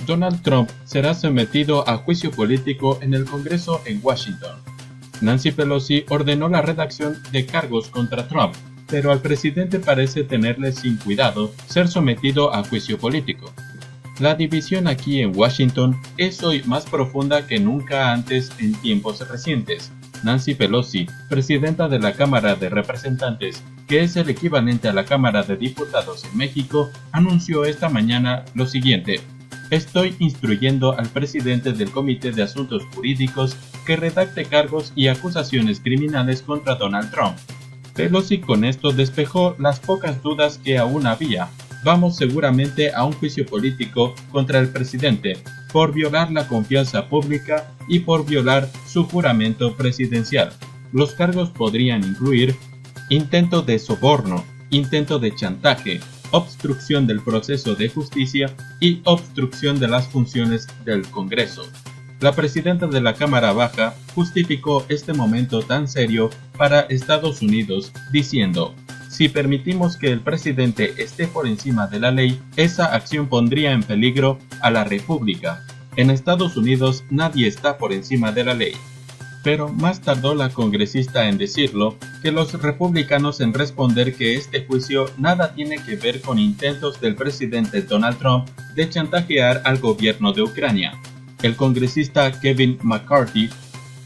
Donald Trump será sometido a juicio político en el Congreso en Washington. Nancy Pelosi ordenó la redacción de cargos contra Trump, pero al presidente parece tenerle sin cuidado ser sometido a juicio político. La división aquí en Washington es hoy más profunda que nunca antes en tiempos recientes. Nancy Pelosi, presidenta de la Cámara de Representantes, que es el equivalente a la Cámara de Diputados en México, anunció esta mañana lo siguiente: estoy instruyendo al presidente del Comité de Asuntos Jurídicos que redacte cargos y acusaciones criminales contra Donald Trump. Pelosi con esto despejó las pocas dudas que aún había. Vamos seguramente a un juicio político contra el presidente por violar la confianza pública y por violar su juramento presidencial. Los cargos podrían incluir intento de soborno, intento de chantaje, obstrucción del proceso de justicia y obstrucción de las funciones del Congreso. La presidenta de la Cámara Baja justificó este momento tan serio para Estados Unidos diciendo: si permitimos que el presidente esté por encima de la ley, esa acción pondría en peligro a la República. En Estados Unidos nadie está por encima de la ley. Pero más tardó la congresista en decirlo que los republicanos en responder que este juicio nada tiene que ver con intentos del presidente Donald Trump de chantajear al gobierno de Ucrania. El congresista Kevin McCarthy,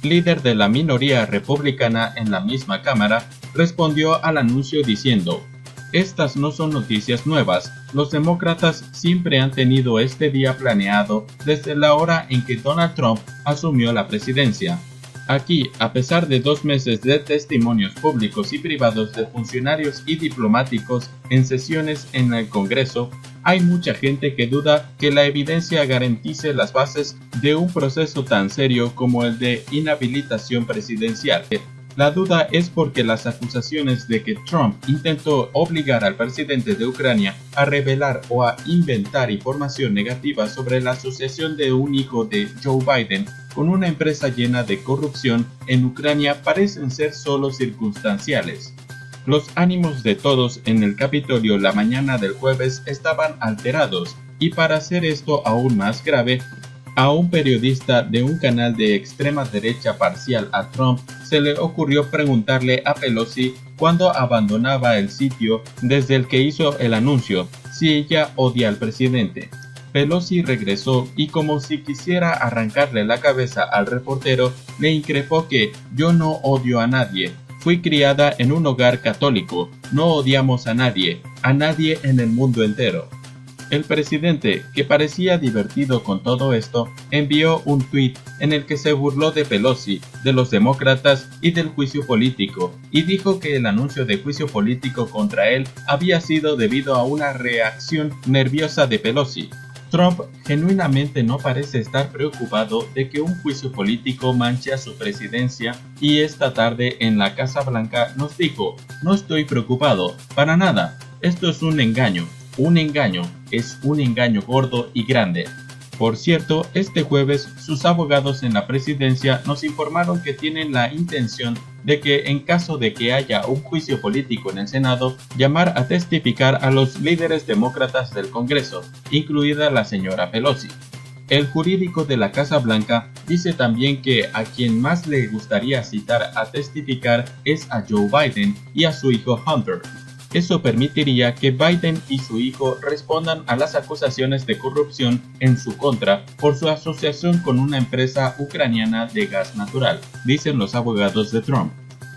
líder de la minoría republicana en la misma Cámara, respondió al anuncio diciendo: estas no son noticias nuevas, los demócratas siempre han tenido este día planeado desde la hora en que Donald Trump asumió la presidencia. Aquí, a pesar de 2 meses de testimonios públicos y privados de funcionarios y diplomáticos en sesiones en el Congreso, hay mucha gente que duda que la evidencia garantice las bases de un proceso tan serio como el de inhabilitación presidencial. La duda es porque las acusaciones de que Trump intentó obligar al presidente de Ucrania a revelar o a inventar información negativa sobre la asociación de un hijo de Joe Biden con una empresa llena de corrupción en Ucrania parecen ser solo circunstanciales. Los ánimos de todos en el Capitolio la mañana del jueves estaban alterados, y para hacer esto aún más grave, a un periodista de un canal de extrema derecha parcial a Trump se le ocurrió preguntarle a Pelosi cuando abandonaba el sitio desde el que hizo el anuncio si ella odia al presidente. Pelosi regresó y, como si quisiera arrancarle la cabeza al reportero, le increpó que yo no odio a nadie. Fui criada en un hogar católico, no odiamos a nadie en el mundo entero. El presidente, que parecía divertido con todo esto, envió un tuit en el que se burló de Pelosi, de los demócratas y del juicio político, y dijo que el anuncio de juicio político contra él había sido debido a una reacción nerviosa de Pelosi. Trump genuinamente no parece estar preocupado de que un juicio político manche a su presidencia, y esta tarde en la Casa Blanca nos dijo: no estoy preocupado, para nada, esto es un engaño, es un engaño gordo y grande. Por cierto, este jueves sus abogados en la presidencia nos informaron que tienen la intención de que, en caso de que haya un juicio político en el Senado, llamar a testificar a los líderes demócratas del Congreso, incluida la señora Pelosi. El jurídico de la Casa Blanca dice también que a quien más le gustaría citar a testificar es a Joe Biden y a su hijo Hunter. Eso permitiría que Biden y su hijo respondan a las acusaciones de corrupción en su contra por su asociación con una empresa ucraniana de gas natural, dicen los abogados de Trump.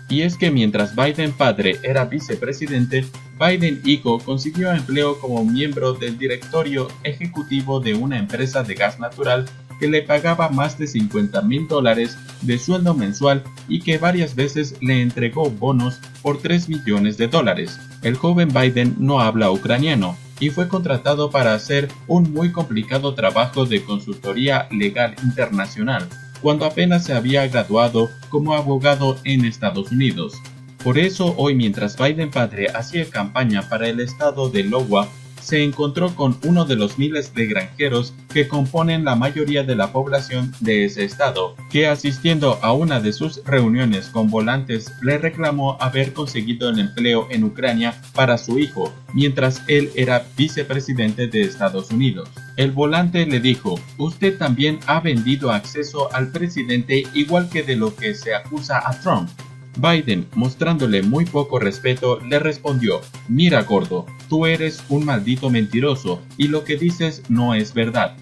Y es que mientras Biden padre era vicepresidente, Biden hijo consiguió empleo como miembro del directorio ejecutivo de una empresa de gas natural que le pagaba más de $50,000 de sueldo mensual y que varias veces le entregó bonos por $3 millones. El joven Biden no habla ucraniano y fue contratado para hacer un muy complicado trabajo de consultoría legal internacional, cuando apenas se había graduado como abogado en Estados Unidos. Por eso hoy, mientras Biden padre hacía campaña para el estado de Iowa, se encontró con uno de los miles de granjeros que componen la mayoría de la población de ese estado, que asistiendo a una de sus reuniones con volantes le reclamó haber conseguido el empleo en Ucrania para su hijo, mientras él era vicepresidente de Estados Unidos. El volante le dijo: "Usted también ha vendido acceso al presidente igual que de lo que se acusa a Trump". Biden, mostrándole muy poco respeto, le respondió: "Mira, gordo, tú eres un maldito mentiroso y lo que dices no es verdad".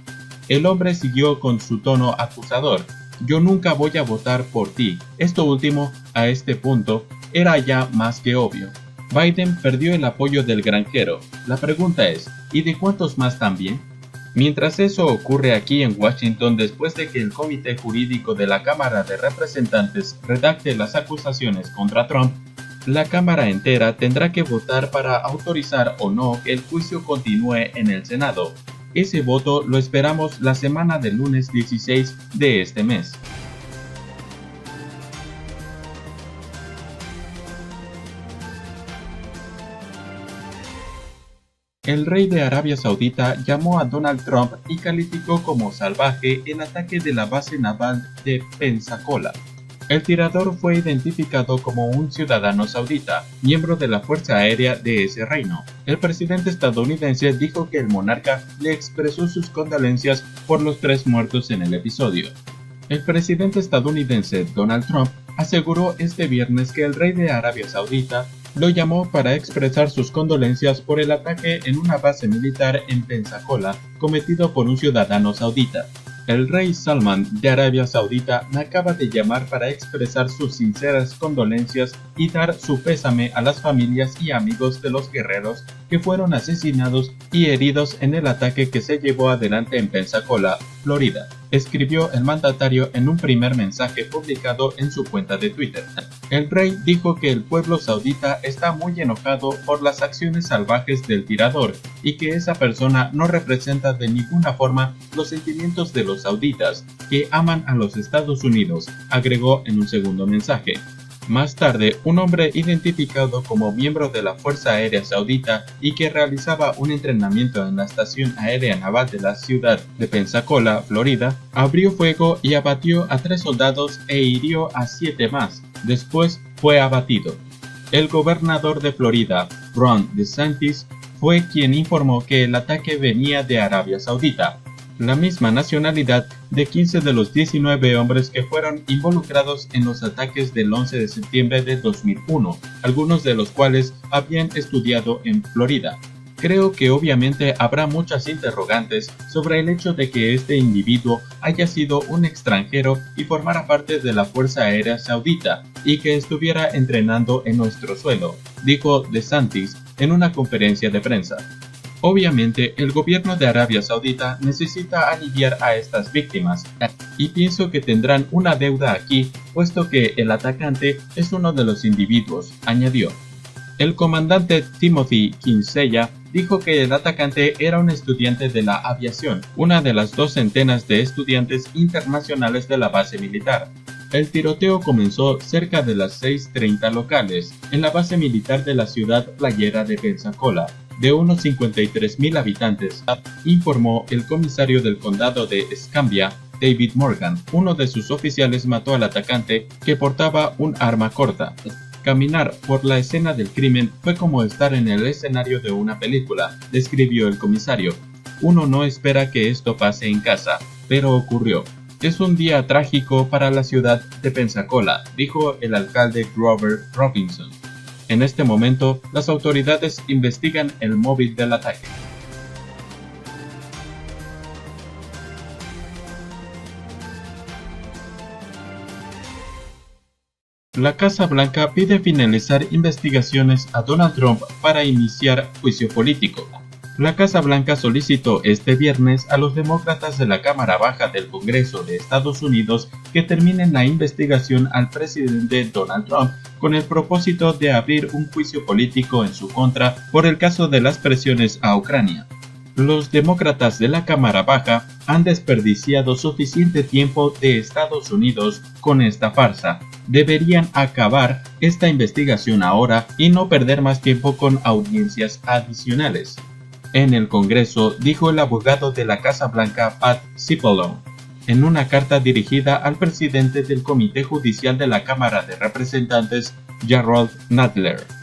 El hombre siguió con su tono acusador: "Yo nunca voy a votar por ti". Esto último, a este punto, era ya más que obvio. Biden perdió el apoyo del granjero. La pregunta es: ¿y de cuántos más también? Mientras eso ocurre aquí en Washington, después de que el Comité Jurídico de la Cámara de Representantes redacte las acusaciones contra Trump, la Cámara entera tendrá que votar para autorizar o no que el juicio continúe en el Senado. Ese voto lo esperamos la semana del lunes 16 de este mes. El rey de Arabia Saudita llamó a Donald Trump y calificó como salvaje el ataque de la base naval de Pensacola. El tirador fue identificado como un ciudadano saudita, miembro de la Fuerza Aérea de ese reino. El presidente estadounidense dijo que el monarca le expresó sus condolencias por los 3 muertos en el episodio. El presidente estadounidense Donald Trump aseguró este viernes que el rey de Arabia Saudita lo llamó para expresar sus condolencias por el ataque en una base militar en Pensacola cometido por un ciudadano saudita. El rey Salman de Arabia Saudita me acaba de llamar para expresar sus sinceras condolencias y dar su pésame a las familias y amigos de los guerreros que fueron asesinados y heridos en el ataque que se llevó adelante en Pensacola, Florida, escribió el mandatario en un primer mensaje publicado en su cuenta de Twitter. El rey dijo que el pueblo saudita está muy enojado por las acciones salvajes del tirador y que esa persona no representa de ninguna forma los sentimientos de los sauditas, que aman a los Estados Unidos, agregó en un segundo mensaje. Más tarde, un hombre identificado como miembro de la Fuerza Aérea Saudita y que realizaba un entrenamiento en la Estación Aérea Naval de la ciudad de Pensacola, Florida, abrió fuego y abatió a 3 soldados e hirió a 7 más. Después fue abatido. El gobernador de Florida, Ron DeSantis, fue quien informó que el ataque venía de Arabia Saudita, la misma nacionalidad de 15 de los 19 hombres que fueron involucrados en los ataques del 11 de septiembre de 2001, algunos de los cuales habían estudiado en Florida. Creo que obviamente habrá muchas interrogantes sobre el hecho de que este individuo haya sido un extranjero y formara parte de la Fuerza Aérea Saudita y que estuviera entrenando en nuestro suelo, dijo DeSantis en una conferencia de prensa. Obviamente, el gobierno de Arabia Saudita necesita aliviar a estas víctimas, y pienso que tendrán una deuda aquí, puesto que el atacante es uno de los individuos, añadió. El comandante Timothy Kinsella dijo que el atacante era un estudiante de la aviación, una de las 200 de estudiantes internacionales de la base militar. El tiroteo comenzó cerca de las 6:30 locales, en la base militar de la ciudad playera de Pensacola, de unos 53,000 habitantes, informó el comisario del condado de Escambia, David Morgan. Uno de sus oficiales mató al atacante, que portaba un arma corta. Caminar por la escena del crimen fue como estar en el escenario de una película, describió el comisario. Uno no espera que esto pase en casa, pero ocurrió. Es un día trágico para la ciudad de Pensacola, dijo el alcalde Grover Robinson. En este momento, las autoridades investigan el móvil del ataque. La Casa Blanca pide finalizar investigaciones a Donald Trump para iniciar juicio político. La Casa Blanca solicitó este viernes a los demócratas de la Cámara Baja del Congreso de Estados Unidos que terminen la investigación al presidente Donald Trump con el propósito de abrir un juicio político en su contra por el caso de las presiones a Ucrania. Los demócratas de la Cámara Baja han desperdiciado suficiente tiempo de Estados Unidos con esta farsa. Deberían acabar esta investigación ahora y no perder más tiempo con audiencias adicionales. en el Congreso, dijo el abogado de la Casa Blanca Pat Cipollone, en una carta dirigida al presidente del Comité Judicial de la Cámara de Representantes, Jerrold Nadler.